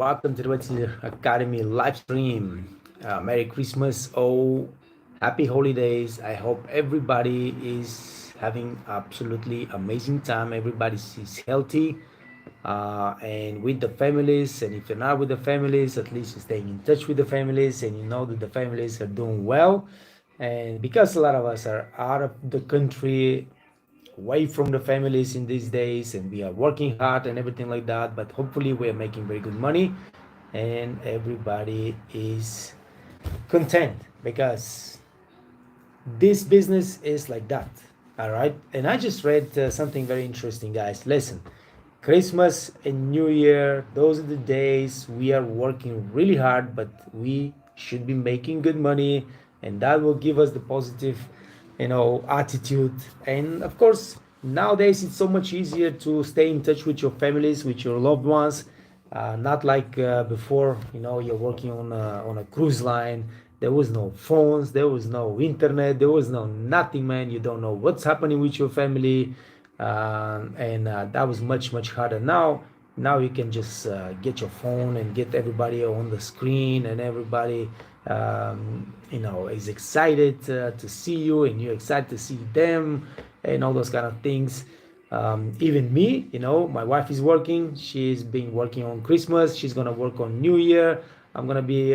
Welcome to the Wetzler Academy live stream. Merry Christmas. Oh, happy holidays. I hope everybody is having absolutely amazing time. Everybody is healthy and with the families. And if you're not with the families, at least you're staying in touch with the families and you know that the families are doing well. And because a lot of us are out of the country, away from the families in these days, and we are working hard and everything like that, but hopefully we are making very good money and everybody is content because this business is like that. All right. And I just read something very interesting, guys. Listen, Christmas and New Year, those are the days we are working really hard, but we should be making good money, and that will give us the positive, attitude. And of course, nowadays it's so much easier to stay in touch with your families, with your loved ones. Not like before, you're working on a cruise line. There was no phones, there was no internet, there was no nothing, man. You don't know what's happening with your family, and that was much harder. Now you can just get your phone and get everybody on the screen, and everybody, is excited to see you, and you're excited to see them, and all those kind of things. Even me, my wife is working. She's been working on Christmas. She's gonna work on New Year. I'm gonna be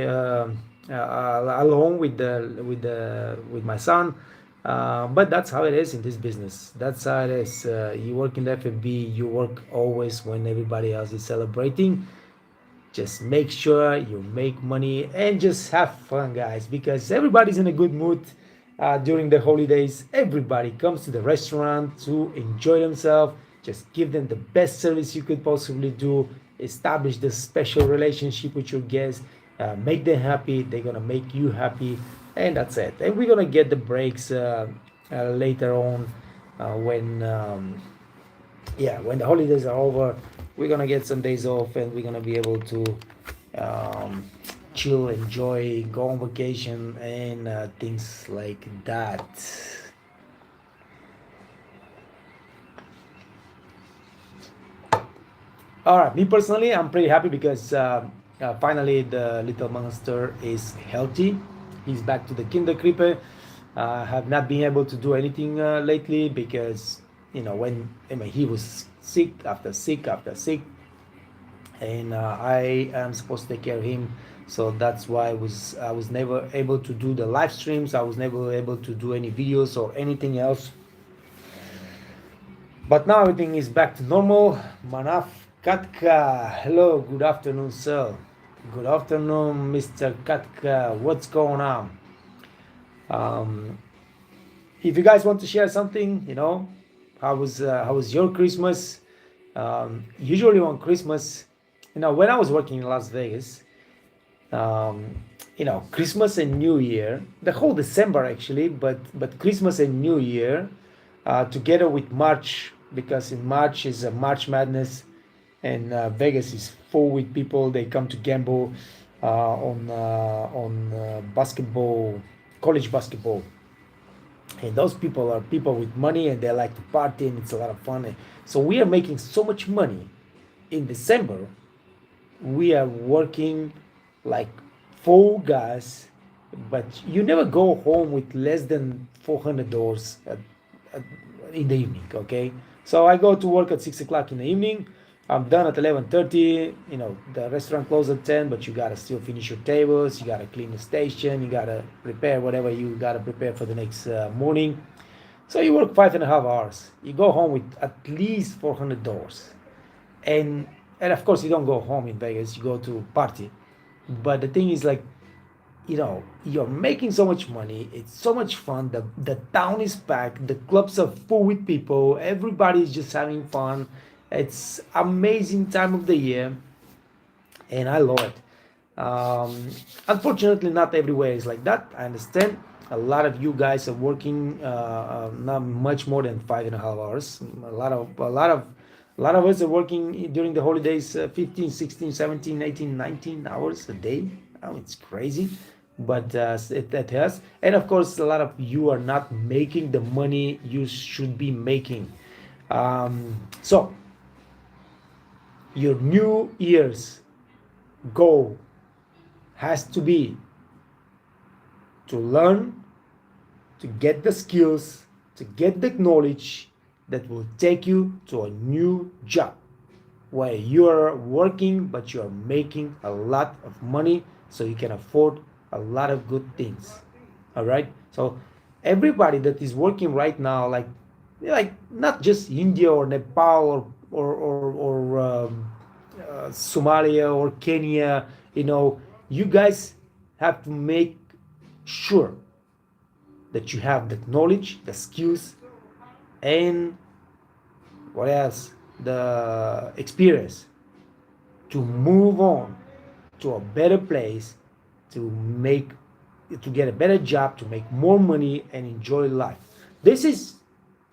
alone with my son. But that's how it is in this business. That's how it is. You work in the F&B. You work always when everybody else is celebrating. Just make sure you make money and just have fun, guys, because everybody's in a good mood during the holidays. Everybody comes to the restaurant to enjoy themselves. Just give them the best service you could possibly do. Establish the special relationship with your guests. Make them happy. They're gonna make you happy, and that's it. And we're gonna get the breaks later on when when the holidays are over. We're gonna get some days off, and we're gonna be able to um, chill, enjoy, go on vacation, and things like that. All right, me personally, I'm pretty happy because finally the little monster is healthy. He's back to the Kinderkrippe. Have not been able to do anything lately because when he was sick after sick, and I am supposed to take care of him. So that's why I was never able to do the live streams. I was never able to do any videos or anything else. But now everything is back to normal. Manaf Katka, hello, good afternoon, sir. Good afternoon, Mr. Katka. What's going on? Um, if you guys want to share something, how was your Christmas? Usually on Christmas, when I was working in Las Vegas, Christmas and New Year, the whole December actually, but Christmas and New Year, together with March, because in March is a March Madness, and Vegas is full with people. They come to gamble on basketball, college basketball, and those people are people with money and they like to party and it's a lot of fun. So we are making so much money in December. We are working like full gas, but you never go home with less than $400 at, in the evening. Okay, so I go to work at 6 o'clock in the evening. I'm done at 11:30. The restaurant closes at 10, but you gotta still finish your tables. You gotta clean the station. You gotta prepare whatever you gotta prepare for the next morning. So you work 5.5 hours. You go home with at least $400, and of course you don't go home in Vegas. You go to party. But the thing is, like, you're making so much money. It's so much fun. The town is packed. The clubs are full with people. Everybody's just having fun. It's amazing time of the year, and I love it. Unfortunately, not everywhere is like that. I understand. A lot of you guys are working not much more than 5.5 hours. A lot of us are working during the holidays 15, 16, 17, 18, 19 hours a day. Oh, it's crazy, but that has. And of course, a lot of you are not making the money you should be making. So your New Year's goal has to be to learn, to get the skills, to get the knowledge that will take you to a new job where you are working but you are making a lot of money so you can afford a lot of good things. All right, so everybody that is working right now, like not just India or Nepal or Somalia or Kenya, you guys have to make sure that you have the knowledge, the skills, and what else, the experience to move on to a better place, to get a better job, to make more money and enjoy life. This is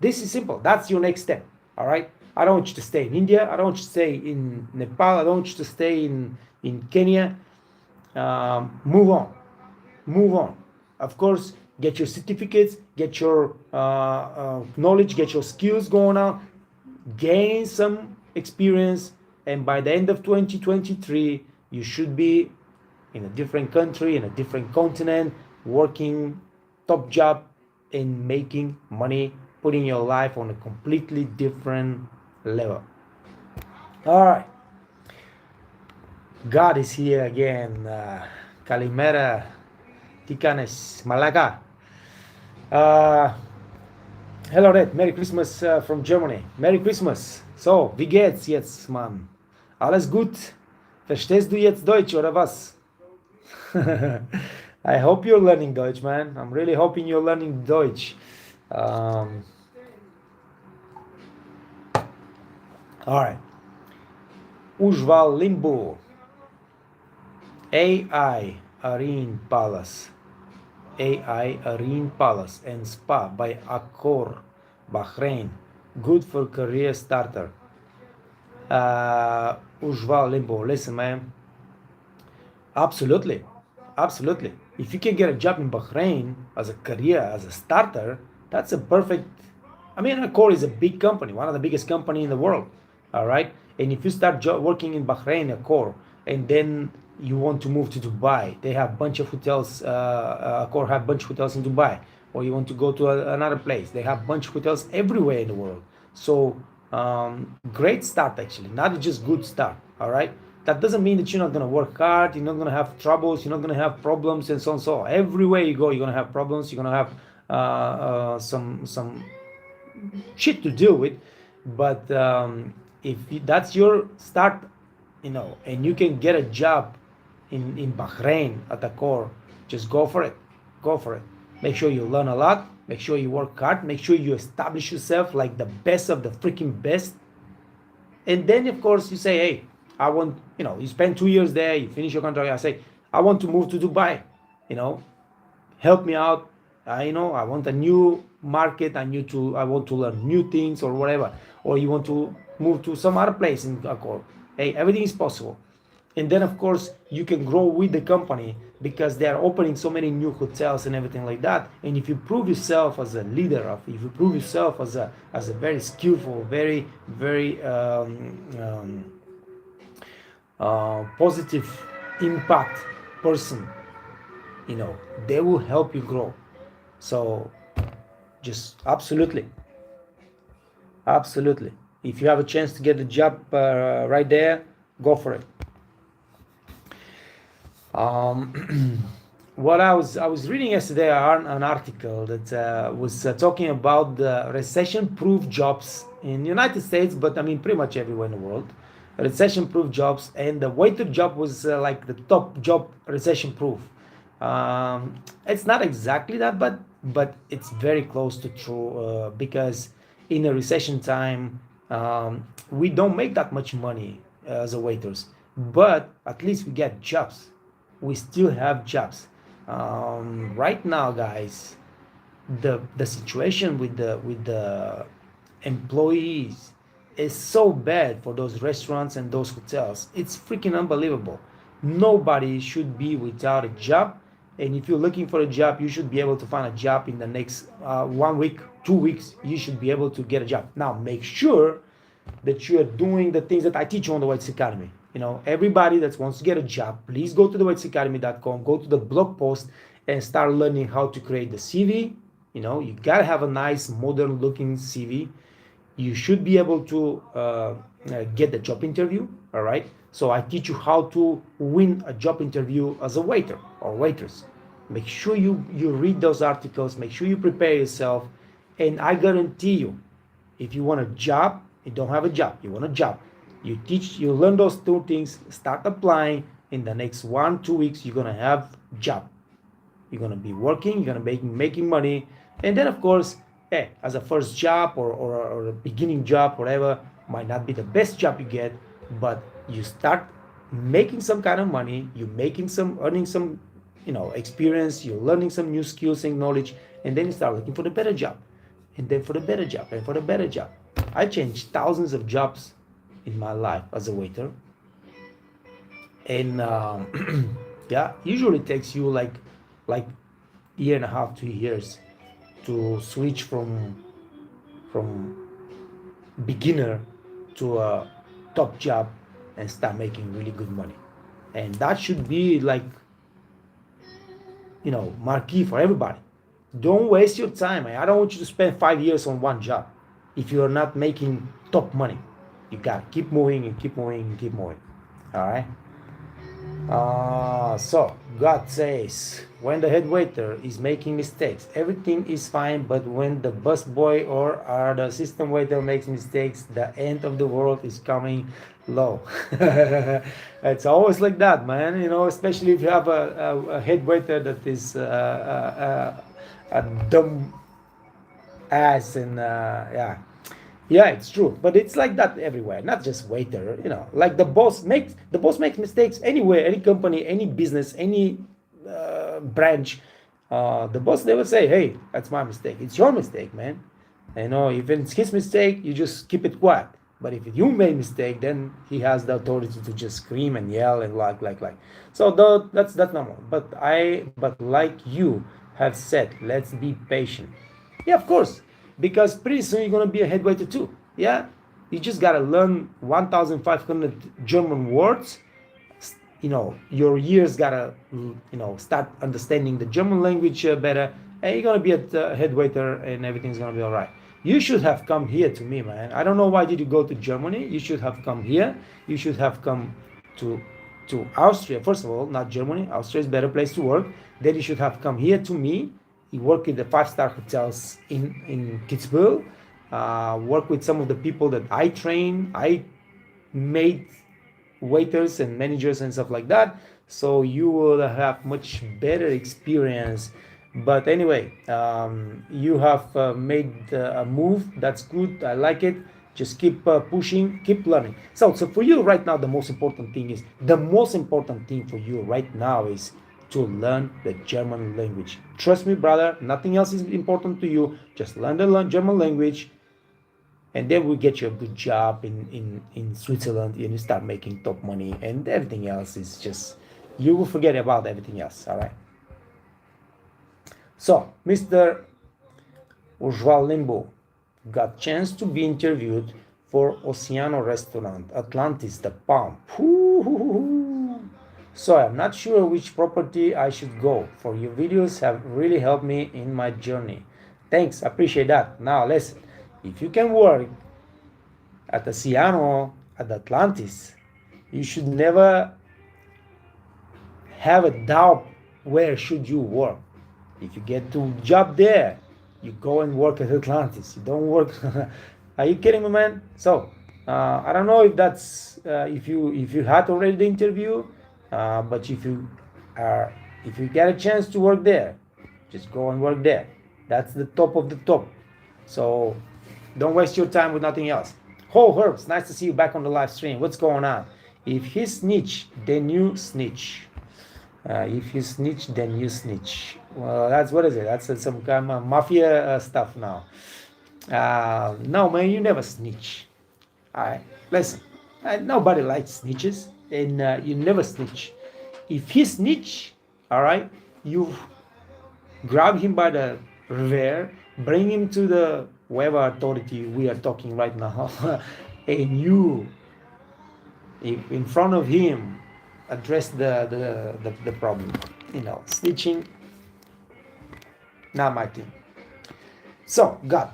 simple. That's your next step. All right, I don't want you to stay in India, I don't want you to stay in Nepal, I don't want you to stay in Kenya. Move on. Of course, get your certificates, get your knowledge, get your skills going on, gain some experience, and by the end of 2023 you should be in a different country, in a different continent, working top job and making money, putting your life on a completely different level. All right, God is here again. Kalimera, Tikanes, Malaga. Hello Red, Merry Christmas from Germany. Merry Christmas. So, wie geht's jetzt, Mann? Alles gut? Verstehst du jetzt Deutsch oder was? I hope you're learning Deutsch, man. I'm really hoping you're learning Deutsch. All right. Ujval Limbo. AI Arene Palace. AI Arene Palace and Spa by Accor, Bahrain. Good for career starter. Ujval Limbo, listen, man. Absolutely. If you can get a job in Bahrain as a career, as a starter, that's a perfect. I mean, Accor is a big company, one of the biggest company in the world. All right. And if you start working in Bahrain, Accor, and then you want to move to Dubai, they have a bunch of hotels. Accor have a bunch of hotels in Dubai. Or you want to go to another place, they have a bunch of hotels everywhere in the world. So great start, actually, not just good start. All right, that doesn't mean that you're not going to work hard, you're not going to have troubles, you're not going to have problems, and so on. So everywhere you go, you're going to have problems, you're going to have some shit to deal with. But if that's your start, and you can get a job in Bahrain at Accor, just go for it. Make sure you learn a lot, make sure you work hard, make sure you establish yourself like the best of the freaking best. And then, of course, you say, hey, I want, you spend 2 years there, you finish your contract, I say, I want to move to Dubai, help me out. I want a new market, I want to learn new things or whatever. Or you want to move to some other place in Accor. Hey, everything is possible. And then, of course, you can grow with the company because they are opening so many new hotels and everything like that. And if you prove yourself as a leader, if you prove yourself as a very skillful, very, very positive impact person, they will help you grow. So just absolutely. If you have a chance to get the job right there, go for it. What I was reading yesterday an article that was talking about the recession-proof jobs in the United States, but I mean pretty much everywhere in the world. Recession-proof jobs, and the waiter job was like the top job recession-proof. It's not exactly that, but it's very close to true because in a recession time, we don't make that much money as a waiters, but at least we get jobs. We still have jobs. Right now, guys, the situation with the employees is so bad for those restaurants and those hotels. It's freaking unbelievable. Nobody should be without a job. And if you're looking for a job, you should be able to find a job in the next 1 week, 2 weeks. You should be able to get a job. Now, make sure that you are doing the things that I teach you on the Waiters Academy. Everybody that wants to get a job, please go to the whitesacademy.com, go to the blog post, and start learning how to create the CV. You gotta have a nice modern looking CV. You should be able to get the job interview. All right, so I teach you how to win a job interview as a waiter or waitress. Make sure you read those articles, make sure you prepare yourself, and I guarantee you, if you want a job, you don't have a job, you want a job, you learn those two things, start applying. In the next 1-2 weeks, you're gonna have job. You're gonna be working, you're gonna be making money. And then of course, as a first job or a beginning job, whatever, might not be the best job you get, but you start making some kind of money, earning some experience, you're learning some new skills and knowledge, and then you start looking for the better job, and then for the better job, and for the better job. I changed thousands of jobs in my life as a waiter, and yeah, usually it takes you like year and a half, 2 years to switch from beginner to a top job and start making really good money. And that should be like marquee for everybody. Don't waste your time. I don't want you to spend 5 years on one job if you're not making top money. You gotta keep moving and keep moving and keep moving. All right. So God says, when the head waiter is making mistakes, everything is fine, but when the bus boy or the assistant waiter makes mistakes, the end of the world is coming low. It's always like that, man. Especially if you have a head waiter that is a dumb ass, and yeah, it's true, but it's like that everywhere, not just waiter. Like the boss makes mistakes anywhere, any company, any business, any branch. The boss never say, hey, that's my mistake. It's your mistake, man. If it's his mistake, you just keep it quiet. But if you made mistake, then he has the authority to just scream and yell and like. So that's normal. But like you have said, let's be patient. Yeah, of course, because pretty soon you're gonna be a head waiter too. Yeah, you just gotta learn 1,500 German words. Your ears gotta start understanding the German language better, and you're gonna be a head waiter, and everything's gonna be all right. You should have come here to me, man. I don't know why did you go to Germany. You should have come here. You should have come to Austria. First of all, not Germany. Austria is a better place to work. Then you should have come here to me. You work in the 5-star hotels in Kitzbühel. Work with some of the people that I train. I made waiters and managers and stuff like that. So you will have much better experience. But anyway, you have made a move. That's good. I like it. Just keep pushing, keep learning. So for you right now, the most important thing for you right now is to learn the German language. Trust me, brother, nothing else is important to you. Just learn the German language, and then we'll get you a good job in Switzerland, and you start making top money, and everything else is just, you will forget about everything else. All right. So Mr. Ujwal Limbo got chance to be interviewed for Oceano Restaurant, Atlantis, the Palm. So I'm not sure which property I should go for. Your videos have really helped me in my journey. Thanks, appreciate that. Now listen, if you can work at the Oceano, at the Atlantis, you should never have a doubt where should you work. If you get to job there, you go and work at Atlantis. You don't work. Are you kidding me, man? So I don't know if that's if you had already the interview, but if you get a chance to work there, just go and work there. That's the top of the top. So don't waste your time with nothing else. Ho Herbs, nice to see you back on the live stream. What's going on? If he snitch, then you snitch. If you snitch, then you snitch. Well, that's what is it? That's some kind of mafia stuff now. No, man, you never snitch. All right, listen. Nobody likes snitches, and you never snitch. If he snitch, all right, you grab him by the rear, bring him to the whatever authority we are talking right now, and you in front of him, address the problem. Snitching, not my thing. So, God,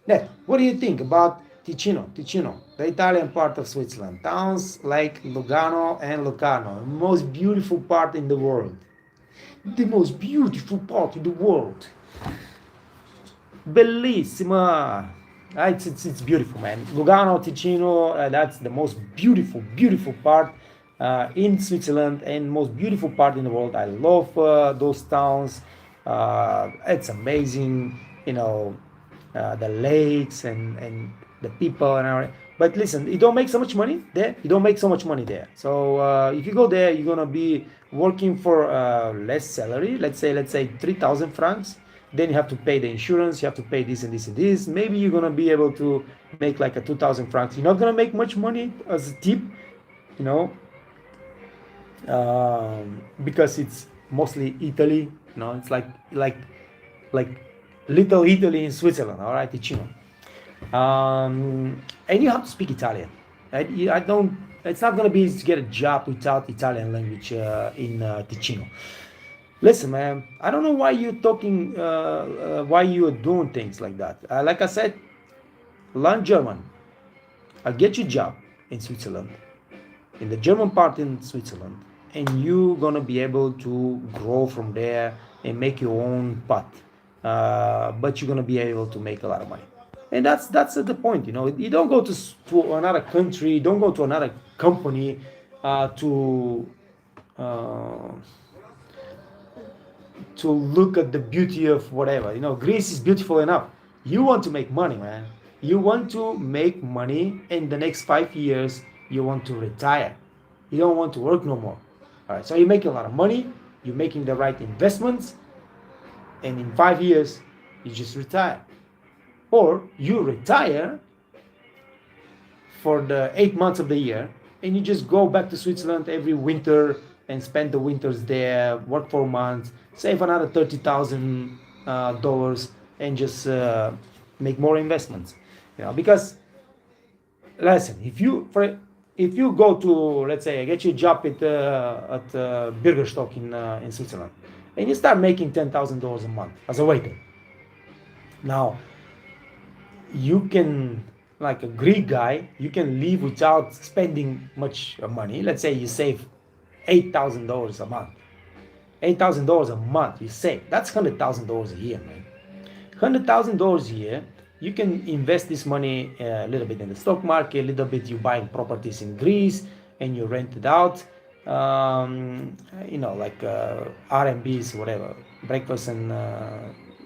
Ned, what do you think about Ticino, the Italian part of Switzerland? Towns like Lugano and Locarno, the most beautiful part in the world. The most beautiful part in the world. Bellissima. It's beautiful, man. Lugano, Ticino, that's the most beautiful part in Switzerland and most beautiful part in the world. I love those towns. It's amazing, the lakes and the people and everything. But listen, you don't make so much money there. So if you go there, you're gonna be working for less salary. Let's say 3,000 francs. Then you have to pay the insurance. You have to pay this and this and this. Maybe you're gonna be able to make like a 2,000 francs. You're not gonna make much money as a tip, because it's mostly Italy. It's like little Italy in Switzerland. All right, Ticino. And you have to speak Italian. I don't. It's not gonna be easy to get a job without Italian language in Ticino. Listen, man. I don't know why you're talking. Why you're doing things like that. Like I said, learn German. I'll get you a job in Switzerland, in the German part in Switzerland, and you're gonna be able to grow from there and make your own path. But you're gonna be able to make a lot of money. And that's the point. You don't go to another country, don't go to another company to look at the beauty of whatever. Greece is beautiful enough. You want to make money, man. You want to make money in the next 5 years. You want to retire. You don't want to work no more. All right, so you're making a lot of money. You're making the right investments, and in 5 years you just retire. Or you retire for the 8 months of the year and you just go back to Switzerland every winter and spend the winters there, work 4 months, save another $30,000 and just make more investments. Because listen, if you go to, let's say, I get you a job at Bürgerstock in Switzerland, and you start making $10,000 a month as a waiter. Now, you can, like a Greek guy, you can live without spending much money. Let's say you save $8,000 a month. $8,000 a month you save. That's $100,000 a year, man. $100,000 a year. You can invest this money a little bit in the stock market, a little bit you buy properties in Greece and you rent it out. Like R&Bs, whatever, breakfast and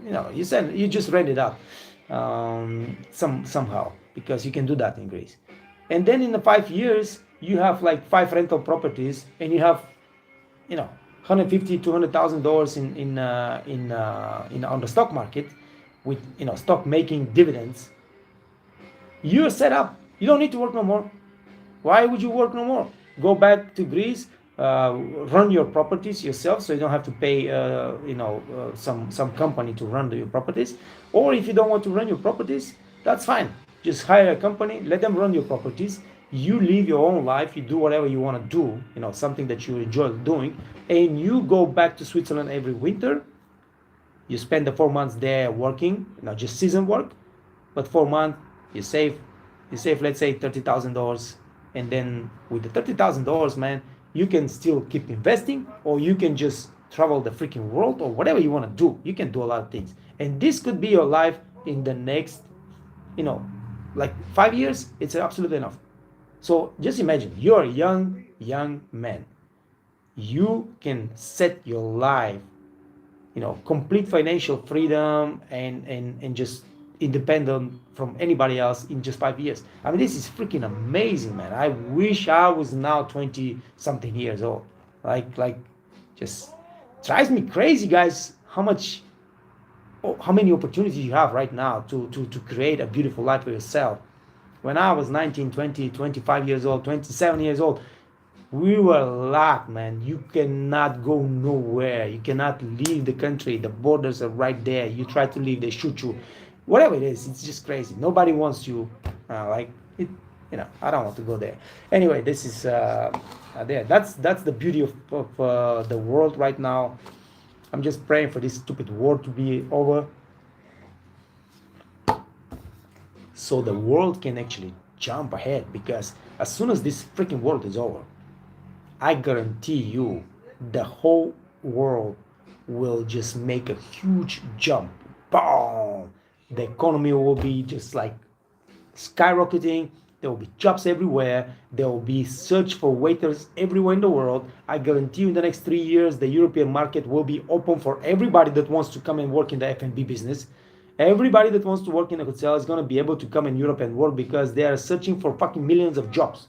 you just rent it out somehow, because you can do that in Greece. And then in the 5 years you have like 5 rental properties and you have $150,000 to $200,000 in on the stock market with stock making dividends. You're set up. You don't need to work no more. Why would you work no more? Go back to Greece, run your properties yourself, so you don't have to pay some company to run your properties. Or if you don't want to run your properties, that's fine. Just hire a company, let them run your properties. You live your own life, you do whatever you want to do, something that you enjoy doing, and you go back to Switzerland every winter. You spend the 4 months there working, just season work, but 4 months you save, let's say $30,000, and then with the $30,000, man, you can still keep investing, or you can just travel the freaking world, or whatever you want to do. You can do a lot of things, and this could be your life in the next, like 5 years. It's absolutely enough. So just imagine you're a young man. You can set your life, complete financial freedom and just independent from anybody else in just 5 years. I mean, this is freaking amazing, man. I wish I was now 20 something years old. Like just drives me crazy, guys, how many opportunities you have right now to create a beautiful life for yourself. When I was 19, 20, 25 years old, 27 years old, we were locked, man. You cannot go nowhere. You cannot leave the country. The borders are right there. You try to leave, they shoot you. Whatever it is, it's just crazy. Nobody wants you. I don't want to go there. Anyway, this is there. That's the beauty of the world right now. I'm just praying for this stupid war to be over, so the world can actually jump ahead. Because as soon as this freaking world is over, I guarantee you, the whole world will just make a huge jump. Boom! The economy will be just like skyrocketing. There will be jobs everywhere. There will be search for waiters everywhere in the world. I guarantee you, in the next 3 years, the European market will be open for everybody that wants to come and work in the F&B business. Everybody that wants to work in a hotel is going to be able to come in Europe and work, because they are searching for fucking millions of jobs.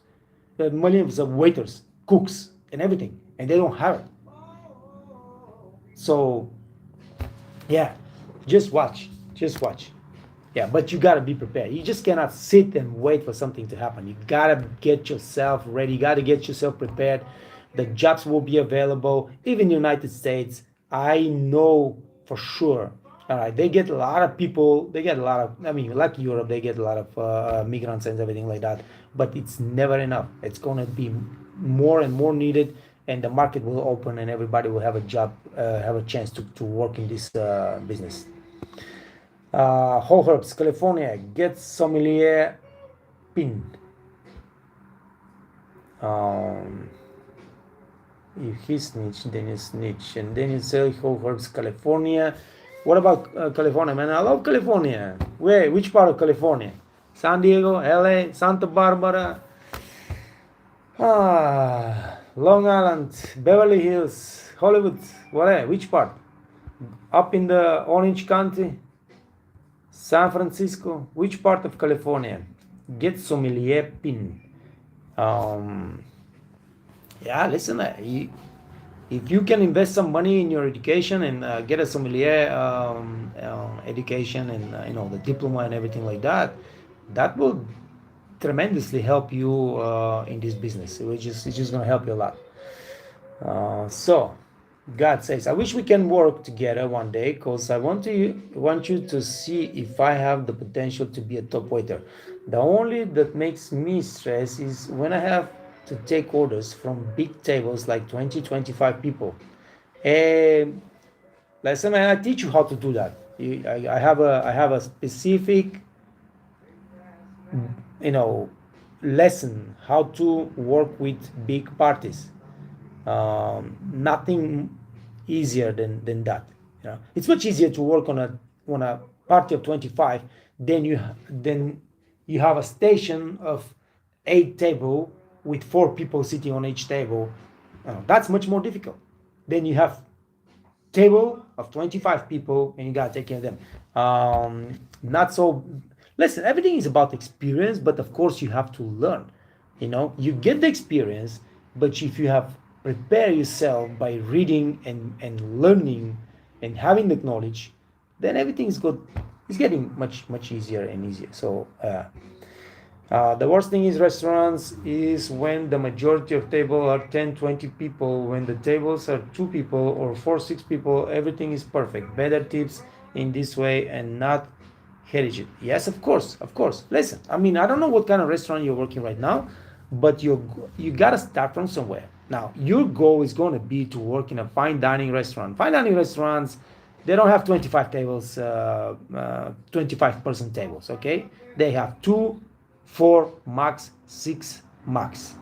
There are millions of waiters, cooks, and everything, and they don't have it. So, yeah, just watch. Yeah, but you gotta be prepared. You just cannot sit and wait for something to happen. You gotta get yourself ready. You gotta get yourself prepared. The jobs will be available. Even in the United States, I know for sure. All right, they get a lot of people. They get a lot of. I mean, like Europe, they get a lot of migrants and everything like that. But it's never enough. It's gonna be more and more needed, and the market will open, and everybody will have a job, have a chance to work in this business. Whole Herbs, California, get sommelier pin. If he snitch, then you snitch. And then you say Whole Herbs, California. What about California, man? I love California. Where? Which part of California? San Diego, LA, Santa Barbara, Long Island, Beverly Hills, Hollywood. Where? Which part? Up in the Orange County? San Francisco? Which part of California? Get sommelier pin. Yeah, listen, if you can invest some money in your education and get a sommelier education and the diploma and everything like that, that will tremendously help you in this business. It's just going to help you a lot. So God says, I wish we can work together one day, because I want you to see if I have the potential to be a top waiter. The only that makes me stress is when I have to take orders from big tables like 20-25 people. And listen, I teach you how to do that. I have a specific lesson how to work with big parties. Nothing easier than that. It's much easier to work on a party of 25 than you have a station of 8 table with 4 people sitting on each table. That's much more difficult. Then you have table of 25 people and you gotta take care of them. Not so. Listen, everything is about experience, but of course you have to learn. You get the experience, but if you have prepare yourself by reading and learning and having the knowledge, then everything is good. It's getting much easier and easier. So the worst thing is restaurants is when the majority of tables are 10-20 people. When the tables are 2 people or 4-6 people, everything is perfect. Better tips in this way and not heritage. Yes, of course. Listen, I don't know what kind of restaurant you're working right now, but you gotta start from somewhere. Now, your goal is going to be to work in a fine dining restaurant. Fine dining restaurants, they don't have 25 tables, 25-person tables, okay? They have 2, 4, max, 6, max.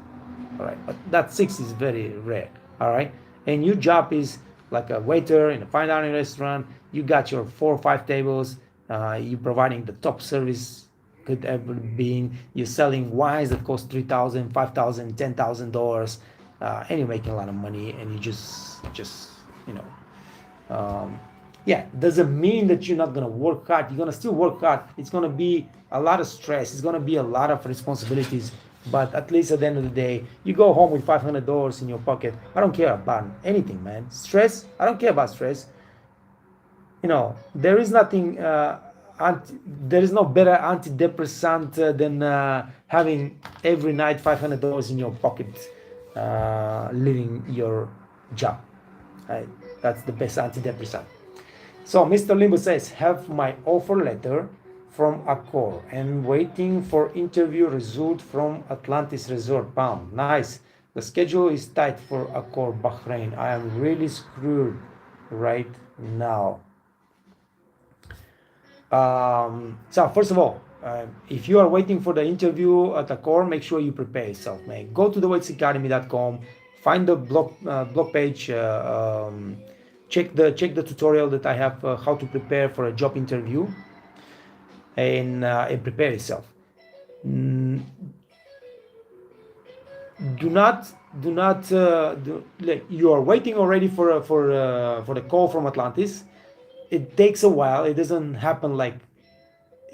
All right, but that 6 is very rare, all right? And your job is like a waiter in a fine dining restaurant. You got your 4 or 5 tables. You're providing the top service could ever be. You're selling wines that cost $3,000, $5,000, $10,000. And you're making a lot of money, and you just doesn't mean that you're not gonna work hard. You're gonna still work hard. It's gonna be a lot of stress. It's gonna be a lot of responsibilities. But at least at the end of the day, you go home with $500 in your pocket. I don't care about anything, man. Stress, I don't care about stress. There is nothing. There is no better antidepressant than having every night $500 in your pocket. Leaving your job. That's the best antidepressant. So Mr. Limbo says, have my offer letter from Accor and waiting for interview result from Atlantis Resort Palm. Nice. The schedule is tight for Accor Bahrain. I am really screwed right now. So first of all, if you are waiting for the interview at Accor, make sure you prepare yourself, man. Go to theweightsacademy.com, find the blog page, check the tutorial that I have how to prepare for a job interview, and prepare yourself. Do not you are waiting already for the call from Atlantis. It takes a while. It doesn't happen like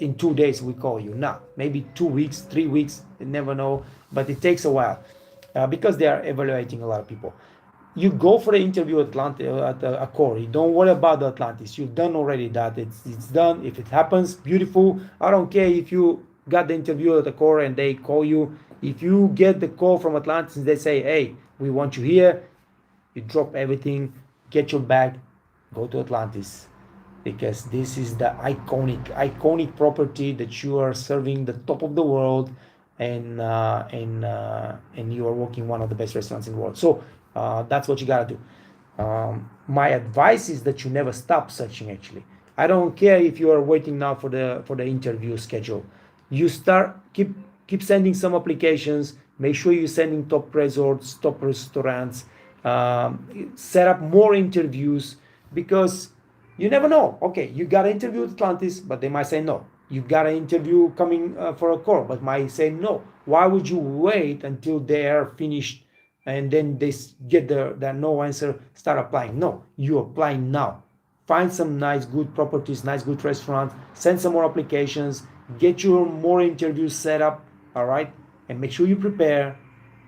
in 2 days we call you. No, maybe 2 weeks, 3 weeks, you never know, but it takes a while because they are evaluating a lot of people. You go for the interview at Accor. You don't worry about the Atlantis. You've done already that. It's done. If it happens, beautiful. I don't care if you got the interview at Accor and they call you. If you get the call from Atlantis and they say, hey, we want you here, you drop everything, get your bag, go to Atlantis, because this is the iconic property that you are serving the top of the world, and you are working one of the best restaurants in the world. So that's what you gotta do. My advice is that you never stop searching. Actually, I don't care if you are waiting now for the interview schedule. You start keep sending some applications. Make sure you're sending top resorts, top restaurants. Set up more interviews, because you never know. Okay, you got an interview with Atlantis, but they might say no. You got an interview coming for Accor, but might say no. Why would you wait until they are finished and then they get the no answer, start applying? No, you apply now. Find some nice, good properties, nice, good restaurants. Send some more applications. Get your more interviews set up, all right? And make sure you prepare.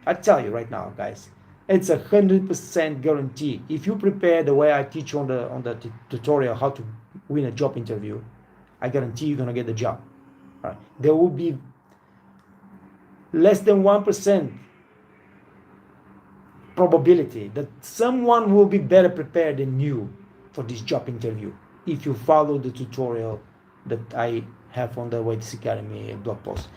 I tell you right now, guys, it's 100% guarantee. If you prepare the way I teach on the tutorial how to win a job interview, I guarantee you're gonna get the job. All right? There will be less than 1% probability that someone will be better prepared than you for this job interview if you follow the tutorial that I have on the Waiters Academy blog post.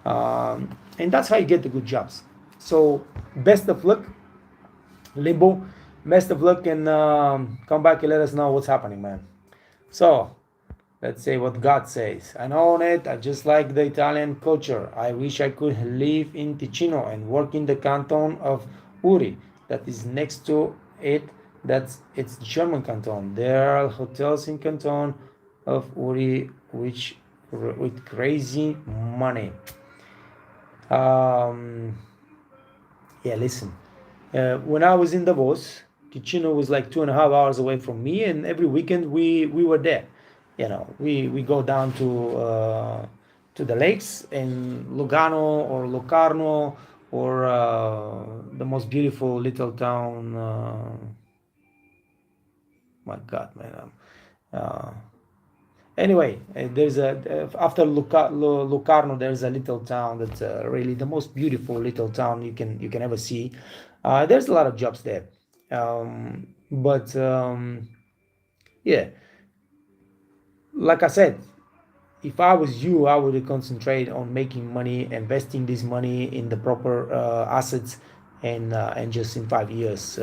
And that's how you get the good jobs. So best of luck, Limbo. Best of luck, and come back and let us know what's happening, man. So let's say what God says. I know it. I just like the Italian culture. I wish I could live in Ticino and work in the canton of Uri that is next to it. It's German canton. There are hotels in canton of Uri with crazy money. Yeah, listen. When I was in Davos, Ticino was like 2.5 hours away from me, and every weekend we were there. You know, we go down to the lakes in Lugano or Locarno, or the most beautiful little town. My God, man. Anyway, there's after Locarno, there's a little town that's really the most beautiful little town you can ever see. There's a lot of jobs there, but yeah, like I said, if I was you, I would concentrate on making money, investing this money in the proper assets, and just in 5 years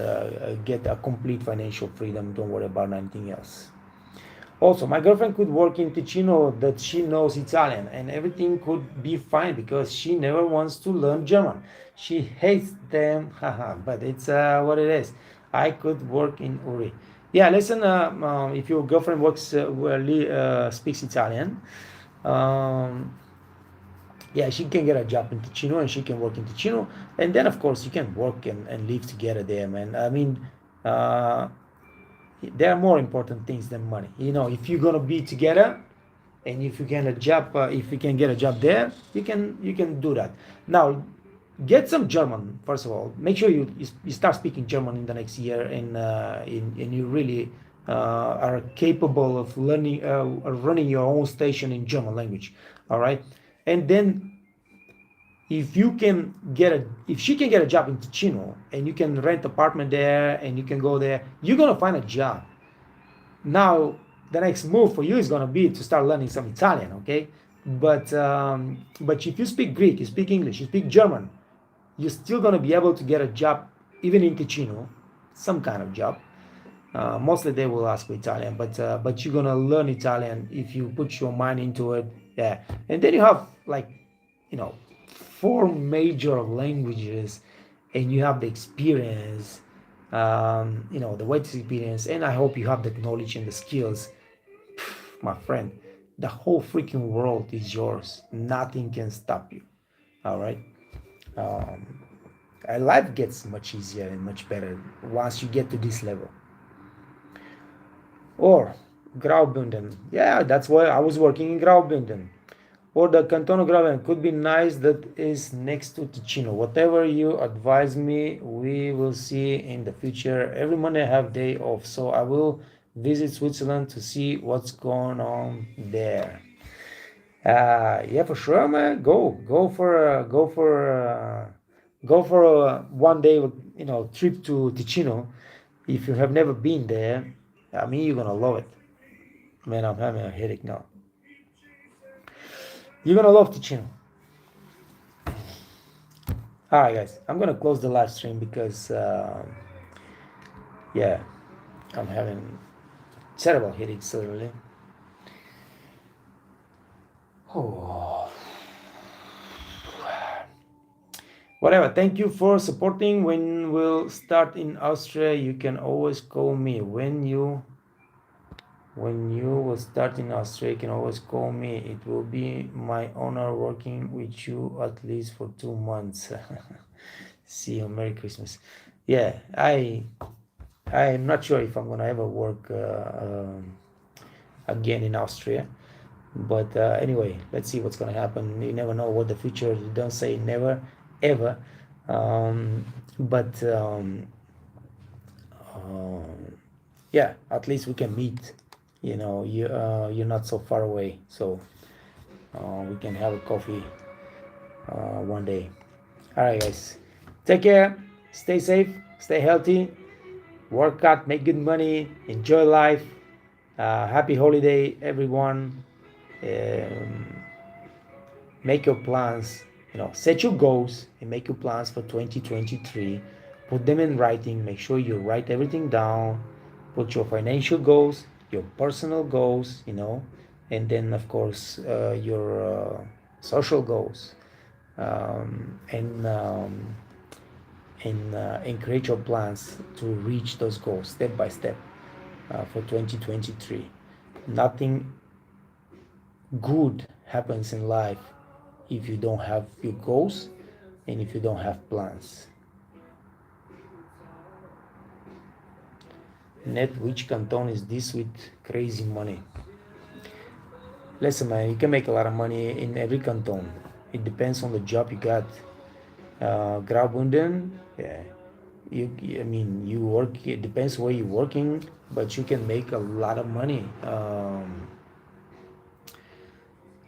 get a complete financial freedom. Don't worry about anything else. Also, my girlfriend could work in Ticino, that she knows Italian, and everything could be fine because she never wants to learn German. She hates them, haha, but it's what it is. I could work in Uri. Yeah, listen, if your girlfriend speaks Italian, yeah, she can get a job in Ticino and she can work in Ticino, and then of course you can work and live together there, man. I mean, there are more important things than money. You know, if you're gonna be together, and if you can get a job there, you can do that. Now, get some German first of all. Make sure you start speaking German in the next year, and you really are capable of learning running your own station in German language. All right, and then if she can get a job in Ticino, and you can rent apartment there and you can go there, you're gonna find a job. Now the next move for you is gonna be to start learning some Italian, okay? But if you speak Greek, you speak English, you speak German, you're still gonna be able to get a job, even in Ticino, some kind of job. Mostly they will ask for Italian, but you're gonna learn Italian if you put your mind into it. Yeah, and then you have like, you know, four major languages, and you have the experience, you know, the weight experience, and I hope you have the knowledge and the skills, my friend. The whole freaking world is yours. Nothing can stop you. All right. Um, Life gets much easier and much better once you get to this level. Or Graubünden. Yeah, that's why I was working in Graubünden. Or the Canton of Graubünden could be nice, that is next to Ticino. Whatever you advise me, we will see in the future. Every Monday I have day off, so I will visit Switzerland to see what's going on there. Yeah, for sure, man. Go for a 1 day, you know, trip to Ticino. If you have never been there, I mean, you're gonna love it. Man, I'm having a headache now. You're gonna love Ticino. All right, guys, I'm gonna close the live stream because, yeah, I'm having terrible headaches suddenly. Oh. Whatever. Thank you for supporting. When we'll start in Austria, you can always call me. When you will start in Austria, you can always call me. It will be my honor working with you at least for 2 months. See you. Merry Christmas. Yeah, I'm not sure if I'm gonna ever work again in Austria, but anyway, let's see what's gonna happen. You never know what the future. You don't say never ever, but yeah, at least we can meet. You know, you're not so far away, so we can have a coffee one day. All right, guys, take care, stay safe, stay healthy, work hard, make good money, enjoy life. Happy holiday, everyone. Make your plans, you know, set your goals and make your plans for 2023. Put them in writing. Make sure you write everything down. Put your financial goals, your personal goals, you know, and then of course your social goals, and create your plans to reach those goals step by step for 2023. Nothing good happens in life if you don't have your goals and if you don't have plans. Net, which canton is this with crazy money? Listen, man, you can make a lot of money in every canton. It depends on the job you got. Graubünden, yeah, you work. It depends where you're working, but you can make a lot of money.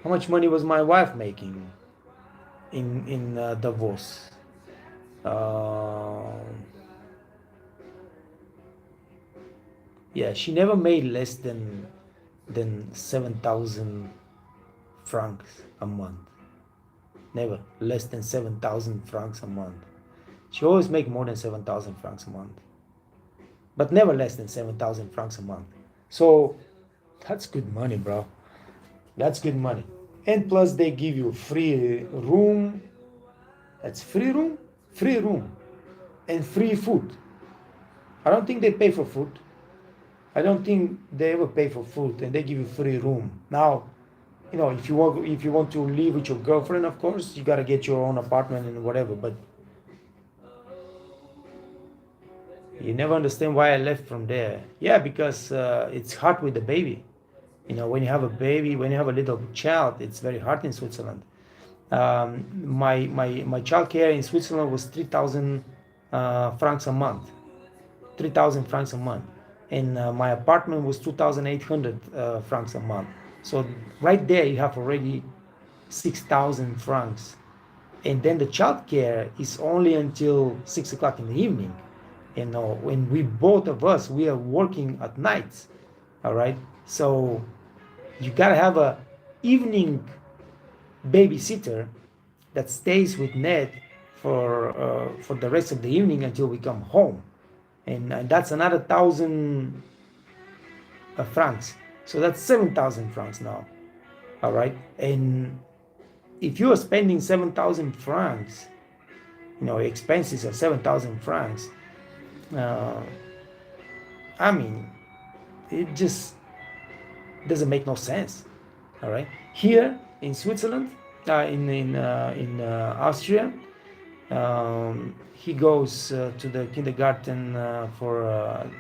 How much money was my wife making in Davos? Yeah, she never made less than 7,000 francs a month. Never less than 7,000 francs a month. She always make more than 7,000 francs a month, but never less than 7,000 francs a month. So that's good money, bro. That's good money. And plus they give you free room. That's free room, and free food. I don't think they pay for food. I don't think they ever pay for food, and they give you free room. Now, you know, if you want to live with your girlfriend, of course, you gotta get your own apartment and whatever. But you never understand why I left from there. Yeah, because it's hard with the baby. You know, when you have a baby, when you have a little child, it's very hard in Switzerland. My child care in Switzerland was 3,000 francs a month. 3,000 francs a month. And my apartment was 2,800 francs a month. So right there you have already 6,000 francs. And then the child care is only until 6 o'clock in the evening. You know, when we both of us, we are working at nights. All right. So you gotta have a evening babysitter that stays with Ned for the rest of the evening until we come home, and that's another 1,000 francs. So that's 7,000 francs now. All right, and if you are spending 7,000 francs, expenses of 7,000 francs, I mean, it just doesn't make no sense. All right, here in Switzerland, in Austria, he goes to the kindergarten for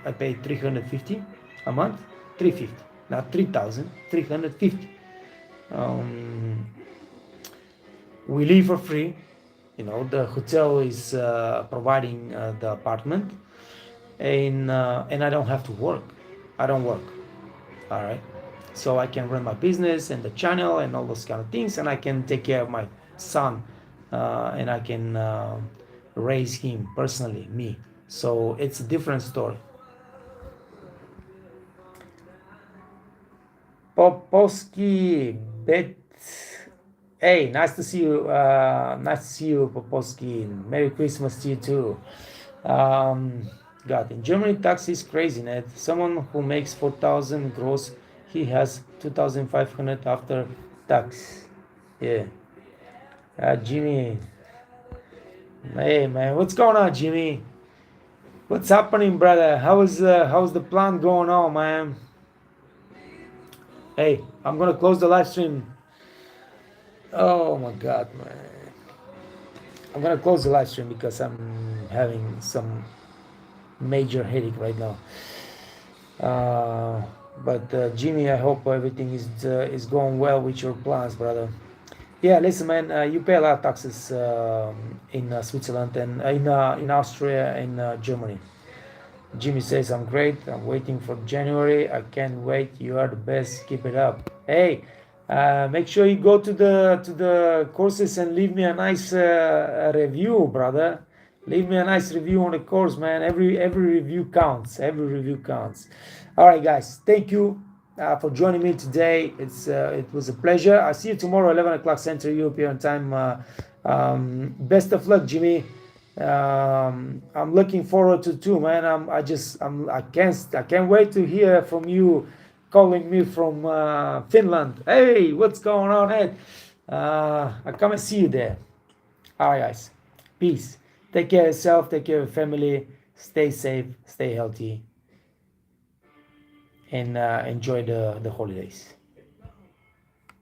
I pay 350 a month, 350, not 3,000, 350. We live for free. The hotel is providing the apartment, and I don't have to work. I don't work. All right, so I can run my business and the channel and all those kind of things, and I can take care of my son, and I can raise him personally, me. So it's a different story. Popovsky bet. Hey, nice to see you. Nice to see you, Popovsky. Merry Christmas to you too. God, in Germany, tax is crazy, Ned. Someone who makes 4,000 gross, he has 2,500 after tax. Yeah. Jimmy. Hey, man, what's going on, Jimmy? What's happening, brother? How's the plan going on, man? Hey, I'm gonna close the live stream. Oh my God, man. I'm gonna close the live stream because I'm having some major headache right now. But Jimmy, I hope everything is going well with your plans, brother. Yeah, listen, man. You pay a lot of taxes in Switzerland and in Austria and Germany. Jimmy says, I'm great. I'm waiting for January. I can't wait. You are the best. Keep it up. Hey, make sure you go to the courses and leave me a nice review, brother. Leave me a nice review on the course, man. Every review counts. Every review counts. All right, guys. Thank you for joining me today. It was a pleasure. I'll see you tomorrow, 11 o'clock Central European time. Best of luck, Jimmy. I'm looking forward to too, man. I can't wait to hear from you calling me from Finland. Hey, what's going on, Ed? I come and see you there. All right, guys. Peace. Take care of yourself. Take care of your family. Stay safe. Stay healthy. And enjoy the holidays.